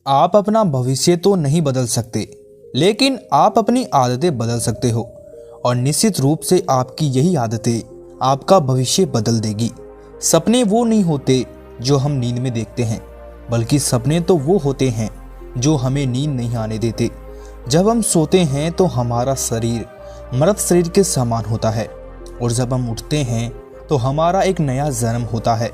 आप अपना भविष्य तो नहीं बदल सकते, लेकिन आप अपनी आदतें बदल सकते हो। और निश्चित रूप से आपकी यही आदतें आपका भविष्य बदल देगी। सपने वो नहीं होते जो हम नींद में देखते हैं, बल्कि सपने तो वो होते हैं जो हमें नींद नहीं आने देते। जब हम सोते हैं तो हमारा शरीर मृत शरीर के समान होता है, और जब हम उठते हैं तो हमारा एक नया जन्म होता है।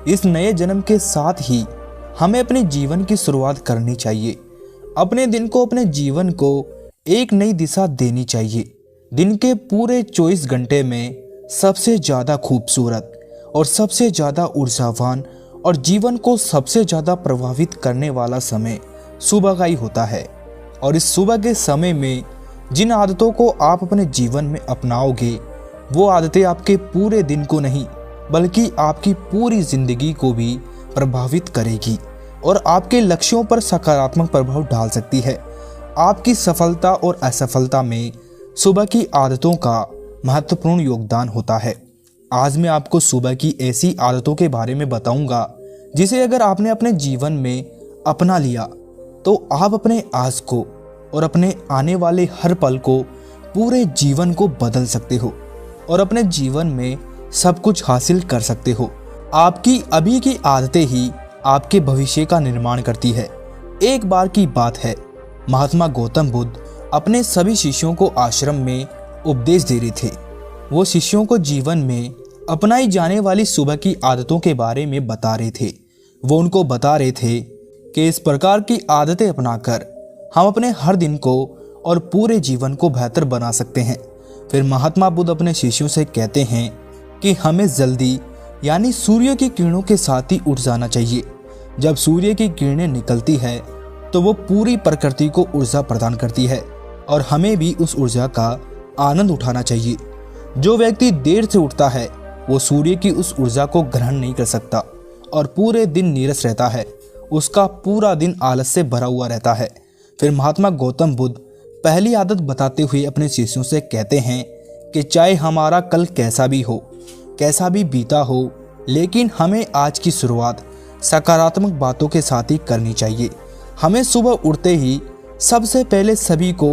इस नए जन्म के साथ ही हमें अपने जीवन की शुरुआत करनी चाहिए। अपने दिन को, अपने जीवन को एक नई दिशा देनी चाहिए। दिन के पूरे 24 घंटे में सबसे ज़्यादा खूबसूरत और सबसे ज़्यादा ऊर्जावान और जीवन को सबसे ज़्यादा प्रभावित करने वाला समय सुबह का ही होता है। और इस सुबह के समय में जिन आदतों को आप अपने जीवन में अपनाओगे, वो आदतें आपके पूरे दिन को नहीं बल्कि आपकी पूरी जिंदगी को भी प्रभावित करेगी और आपके लक्ष्यों पर सकारात्मक प्रभाव डाल सकती है। आपकी सफलता और असफलता में सुबह की आदतों का महत्वपूर्ण योगदान होता है। आज मैं आपको सुबह की ऐसी आदतों के बारे में बताऊंगा जिसे अगर आपने अपने जीवन में अपना लिया तो आप अपने आज को और अपने आने वाले हर पल को, पूरे जीवन को बदल सकते हो और अपने जीवन में सब कुछ हासिल कर सकते हो। आपकी अभी की आदतें ही आपके भविष्य का निर्माण करती है। एक बार की बात है, महात्मा गौतम बुद्ध अपने सभी शिष्यों को आश्रम में उपदेश दे रहे थे। वो शिष्यों को जीवन में अपनाई जाने वाली सुबह की आदतों के बारे में बता रहे थे। वो उनको बता रहे थे कि इस प्रकार की आदतें अपनाकर हम अपने हर दिन को और पूरे जीवन को बेहतर बना सकते हैं। फिर महात्मा बुद्ध अपने शिष्यों से कहते हैं कि हमें जल्दी यानी सूर्य की किरणों के साथ ही उठ जाना चाहिए। जब सूर्य की किरणें निकलती है तो वो पूरी प्रकृति को ऊर्जा प्रदान करती है और हमें भी उस ऊर्जा का आनंद उठाना चाहिए। जो व्यक्ति देर से उठता है वो सूर्य की उस ऊर्जा को ग्रहण नहीं कर सकता और पूरे दिन नीरस रहता है। उसका पूरा दिन आलस से भरा हुआ रहता है। फिर महात्मा गौतम बुद्ध पहली आदत बताते हुए अपने शिष्यों से कहते हैं कि चाहे हमारा कल कैसा भी हो, कैसा भी बीता हो, लेकिन हमें आज की शुरुआत सकारात्मक बातों के साथ ही करनी चाहिए। हमें सुबह उठते ही सबसे पहले सभी को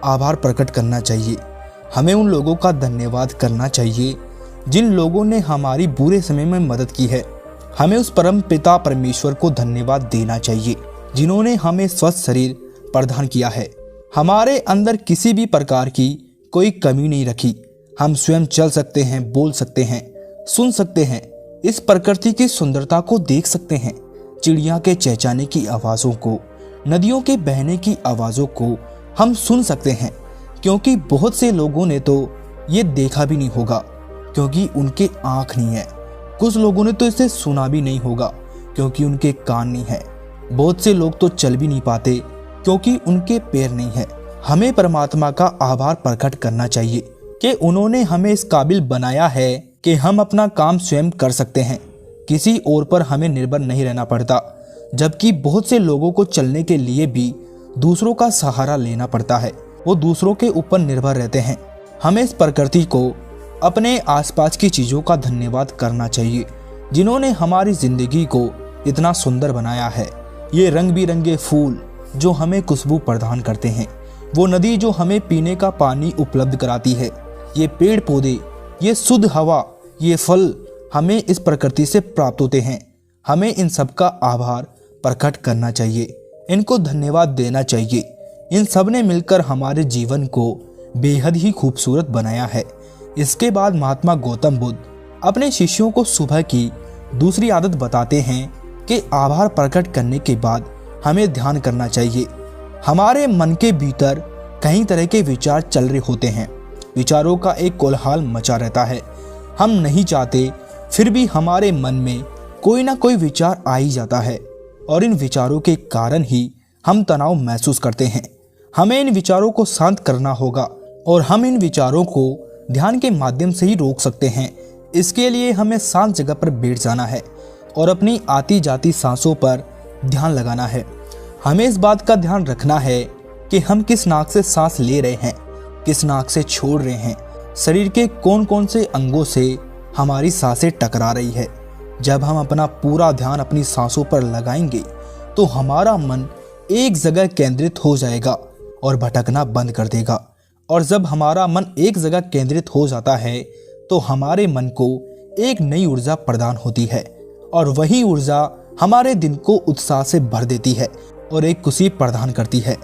आभार प्रकट करना चाहिए। हमें उन लोगों का धन्यवाद करना चाहिए जिन लोगों ने हमारी बुरे समय में मदद की है। हमें उस परम पिता परमेश्वर को धन्यवाद देना चाहिए जिन्होंने हमें स्वस्थ शरीर प्रदान किया है। हमारे अंदर किसी भी प्रकार की कोई कमी नहीं रखी। हम स्वयं चल सकते हैं, बोल सकते हैं, सुन सकते हैं, इस प्रकृति की सुंदरता को देख सकते हैं। चिड़िया के चहचहाने की आवाज़ों को, नदियों के बहने की आवाज़ों को हम सुन सकते हैं, क्योंकि बहुत से लोगों ने तो ये देखा भी नहीं होगा क्योंकि उनके आँख नहीं है। कुछ लोगों ने तो इसे सुना भी नहीं होगा क्योंकि उनके कान नहीं है। बहुत से लोग तो चल भी नहीं पाते क्योंकि उनके पैर नहीं है। हमें परमात्मा का आभार प्रकट करना चाहिए कि उन्होंने हमें इस काबिल बनाया है कि हम अपना काम स्वयं कर सकते हैं। किसी और पर हमें निर्भर नहीं रहना पड़ता, जबकि बहुत से लोगों को चलने के लिए भी दूसरों का सहारा लेना पड़ता है। वो दूसरों के ऊपर निर्भर रहते हैं। हमें इस प्रकृति को, अपने आसपास की चीज़ों का धन्यवाद करना चाहिए जिन्होंने हमारी ज़िंदगी को इतना सुंदर बनाया है। ये रंग बिरंगे फूल जो हमें खुशबू प्रदान करते हैं, वो नदी जो हमें पीने का पानी उपलब्ध कराती है, ये पेड़ पौधे, ये शुद्ध हवा, ये फल हमें इस प्रकृति से प्राप्त होते हैं। हमें इन सब का आभार प्रकट करना चाहिए, इनको धन्यवाद देना चाहिए। इन सब ने मिलकर हमारे जीवन को बेहद ही खूबसूरत बनाया है। इसके बाद महात्मा गौतम बुद्ध अपने शिष्यों को सुबह की दूसरी आदत बताते हैं कि आभार प्रकट करने के बाद हमें ध्यान करना चाहिए। हमारे मन के भीतर कई तरह के विचार चल रहे होते हैं। विचारों का एक कोलाहल मचा रहता है। हम नहीं चाहते फिर भी हमारे मन में कोई ना कोई विचार आ ही जाता है और इन विचारों के कारण ही हम तनाव महसूस करते हैं। हमें इन विचारों को शांत करना होगा और हम इन विचारों को ध्यान के माध्यम से ही रोक सकते हैं। इसके लिए हमें शांत जगह पर बैठ जाना है और अपनी आती जाती सांसों पर ध्यान लगाना है। हमें इस बात का ध्यान रखना है कि हम किस नाक से सांस ले रहे हैं, किस नाक से छोड़ रहे हैं, शरीर के कौन कौन से अंगों से हमारी सांसें टकरा रही है। जब हम अपना पूरा ध्यान अपनी सांसों पर लगाएंगे तो हमारा मन एक जगह केंद्रित हो जाएगा और भटकना बंद कर देगा। और जब हमारा मन एक जगह केंद्रित हो जाता है तो हमारे मन को एक नई ऊर्जा प्रदान होती है और वही ऊर्जा हमारे दिन को उत्साह से भर देती है और एक खुशी प्रदान करती है।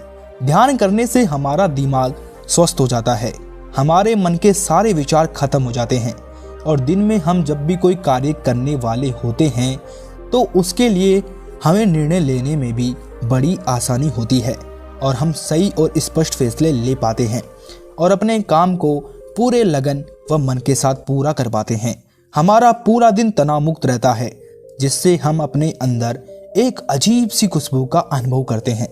ध्यान करने से हमारा दिमाग स्वस्थ हो जाता है, हमारे मन के सारे विचार खत्म हो जाते हैं और दिन में हम जब भी कोई कार्य करने वाले होते हैं तो उसके लिए हमें निर्णय लेने में भी बड़ी आसानी होती है और हम सही और स्पष्ट फैसले ले पाते हैं और अपने काम को पूरे लगन व मन के साथ पूरा कर पाते हैं। हमारा पूरा दिन तनाव मुक्त रहता है, जिससे हम अपने अंदर एक अजीब सी खुशबू का अनुभव करते हैं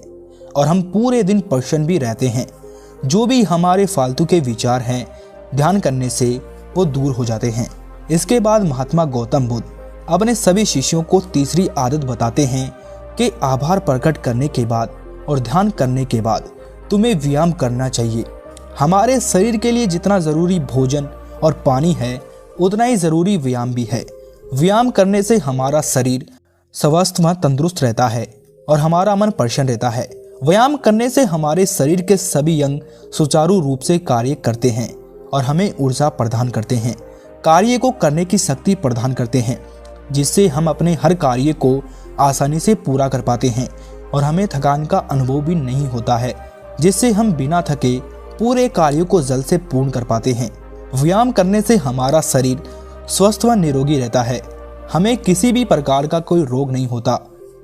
और हम पूरे दिन प्रसन्न भी रहते हैं। जो भी हमारे फालतू के विचार हैं, ध्यान करने से वो दूर हो जाते हैं। इसके बाद महात्मा गौतम बुद्ध अपने सभी शिष्यों को तीसरी आदत बताते हैं कि आभार प्रकट करने के बाद और ध्यान करने के बाद तुम्हें व्यायाम करना चाहिए। हमारे शरीर के लिए जितना ज़रूरी भोजन और पानी है उतना ही ज़रूरी व्यायाम भी है। व्यायाम करने से हमारा शरीर स्वस्थ व तंदुरुस्त रहता है और हमारा मन प्रसन्न रहता है। व्यायाम करने से हमारे शरीर के सभी अंग सुचारू रूप से कार्य करते हैं और हमें ऊर्जा प्रदान करते हैं, कार्य को करने की शक्ति प्रदान करते हैं, जिससे हम अपने हर कार्य को आसानी से पूरा कर पाते हैं और हमें थकान का अनुभव भी नहीं होता है, जिससे हम बिना थके पूरे कार्यों को जल्द से पूर्ण कर पाते हैं। व्यायाम करने से हमारा शरीर स्वस्थ व निरोगी रहता है, हमें किसी भी प्रकार का कोई रोग नहीं होता।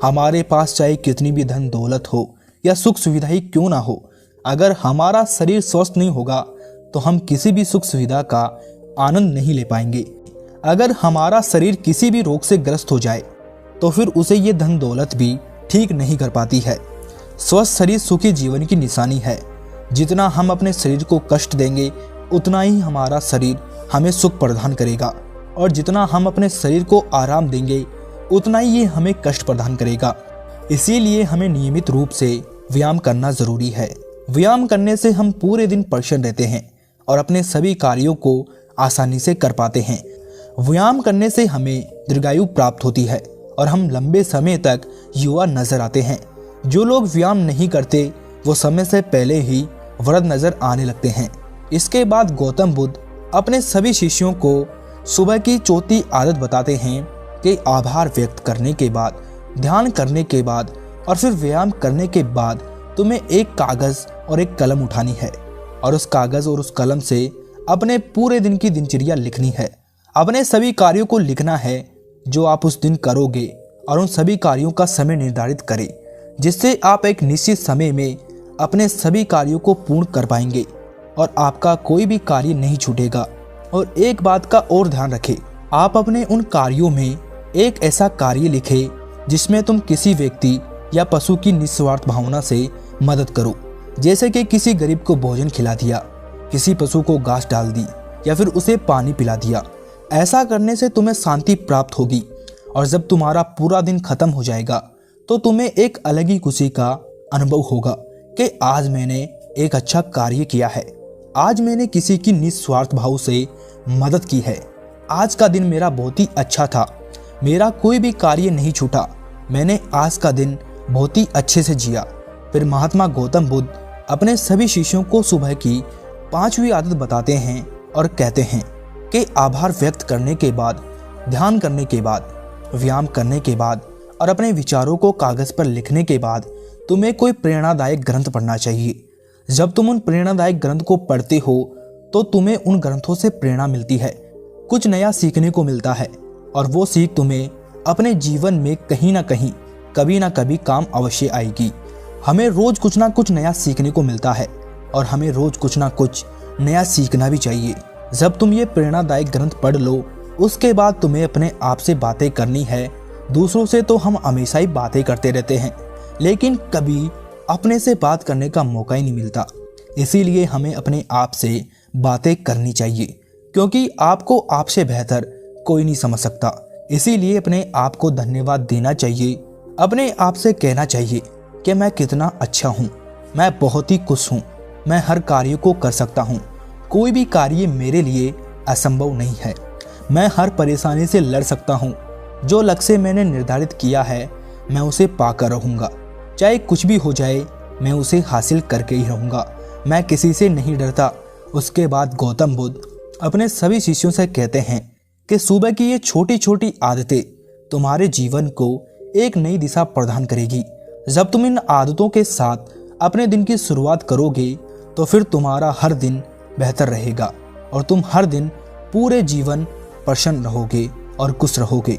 हमारे पास चाहे कितनी भी धन दौलत हो या सुख सुविधा ही क्यों ना हो, अगर हमारा शरीर स्वस्थ नहीं होगा तो हम किसी भी सुख सुविधा का आनंद नहीं ले पाएंगे। अगर हमारा शरीर किसी भी रोग से ग्रस्त हो जाए तो फिर उसे ये धन दौलत भी ठीक नहीं कर पाती है। स्वस्थ शरीर सुखी जीवन की निशानी है। जितना हम अपने शरीर को कष्ट देंगे उतना ही हमारा शरीर हमें सुख प्रदान करेगा और जितना हम अपने शरीर को आराम देंगे उतना ही ये हमें कष्ट प्रदान करेगा। इसीलिए हमें नियमित रूप से व्यायाम करना जरूरी है। व्यायाम करने से हम पूरे दिन प्रसन्न रहते हैं और अपने सभी कार्यों को आसानी से कर पाते हैं। व्यायाम करने से हमें दीर्घायु प्राप्त होती है और हम लंबे समय तक युवा नजर आते हैं। जो लोग व्यायाम नहीं करते वो समय से पहले ही वृद्ध नजर आने लगते हैं। इसके बाद गौतम बुद्ध अपने सभी शिष्यों को सुबह की चौथी आदत बताते हैं कि आभार व्यक्त करने के बाद, ध्यान करने के बाद और फिर व्यायाम करने के बाद तुम्हें एक कागज और एक कलम उठानी है और उस कागज और उस कलम से अपने पूरे दिन की दिनचर्या लिखनी है। अपने सभी कार्यों को लिखना है जो आप उस दिन करोगे और उन सभी कार्यों का समय निर्धारित करें, जिससे आप एक निश्चित समय में अपने सभी कार्यों को पूर्ण कर पाएंगे और आपका कोई भी कार्य नहीं छूटेगा। और एक बात का और ध्यान रखें, आप अपने उन कार्यों में एक ऐसा कार्य लिखें जिसमें तुम किसी व्यक्ति या पशु की निस्वार्थ भावना से मदद करो, जैसे कि किसी गरीब को भोजन खिला दिया, किसी पशु को घास डाल दी या फिर उसे पानी पिला दिया। ऐसा करने से तुम्हें शांति प्राप्त होगी और जब तुम्हारा पूरा दिन खत्म हो जाएगा तो तुम्हें एक अलग ही खुशी का अनुभव होगा कि आज मैंने एक अच्छा कार्य किया है, आज मैंने किसी की निस्वार्थ भाव से मदद की है, आज का दिन मेरा बहुत ही अच्छा था, मेरा कोई भी कार्य नहीं छूटा, मैंने आज का दिन बहुत ही अच्छे से जिया। फिर महात्मा गौतम बुद्ध अपने सभी शिष्यों को सुबह की 5वीं आदत बताते हैं और कहते हैं कि आभार व्यक्त करने के बाद, ध्यान करने के बाद, व्यायाम करने के बाद और अपने विचारों को कागज पर लिखने के बाद तुम्हें कोई प्रेरणादायक ग्रंथ पढ़ना चाहिए। जब तुम उन प्रेरणादायक ग्रंथ को पढ़ते हो तो तुम्हें उन ग्रंथों से प्रेरणा मिलती है, कुछ नया सीखने को मिलता है और वो सीख तुम्हें अपने जीवन में कहीं ना कहीं, कभी ना कभी काम अवश्य आएगी। हमें रोज कुछ ना कुछ नया सीखने को मिलता है और हमें रोज कुछ ना कुछ नया सीखना भी चाहिए। जब तुम ये प्रेरणादायक ग्रंथ पढ़ लो उसके बाद तुम्हें अपने आप से बातें करनी है। दूसरों से तो हम हमेशा ही बातें करते रहते हैं, लेकिन कभी अपने से बात करने का मौका ही नहीं मिलता। इसीलिए हमें अपने आप से बातें करनी चाहिए, क्योंकि आपको आपसे बेहतर कोई नहीं समझ सकता। इसीलिए अपने आप को धन्यवाद देना चाहिए, अपने आप से कहना चाहिए कि मैं कितना अच्छा हूँ, मैं बहुत ही खुश हूँ, मैं हर कार्य को कर सकता हूँ, कोई भी कार्य मेरे लिए असंभव नहीं है, मैं हर परेशानी से लड़ सकता हूँ, जो लक्ष्य मैंने निर्धारित किया है मैं उसे पाकर रहूँगा। चाहे कुछ भी हो जाए मैं उसे हासिल करके ही रहूँगा, मैं किसी से नहीं डरता। उसके बाद गौतम बुद्ध अपने सभी शिष्यों से कहते हैं कि सुबह की ये छोटी छोटी आदतें तुम्हारे जीवन को एक नई दिशा प्रदान करेगी। जब तुम इन आदतों के साथ अपने दिन की शुरुआत करोगे तो फिर तुम्हारा हर दिन बेहतर रहेगा और तुम हर दिन पूरे जीवन प्रसन्न रहोगे और खुश रहोगे।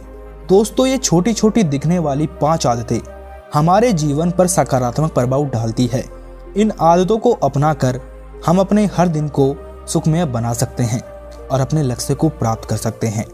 दोस्तों, ये छोटी छोटी दिखने वाली 5 आदतें हमारे जीवन पर सकारात्मक प्रभाव डालती है। इन आदतों को अपनाकर हम अपने हर दिन को सुखमय बना सकते हैं और अपने लक्ष्य को प्राप्त कर सकते हैं।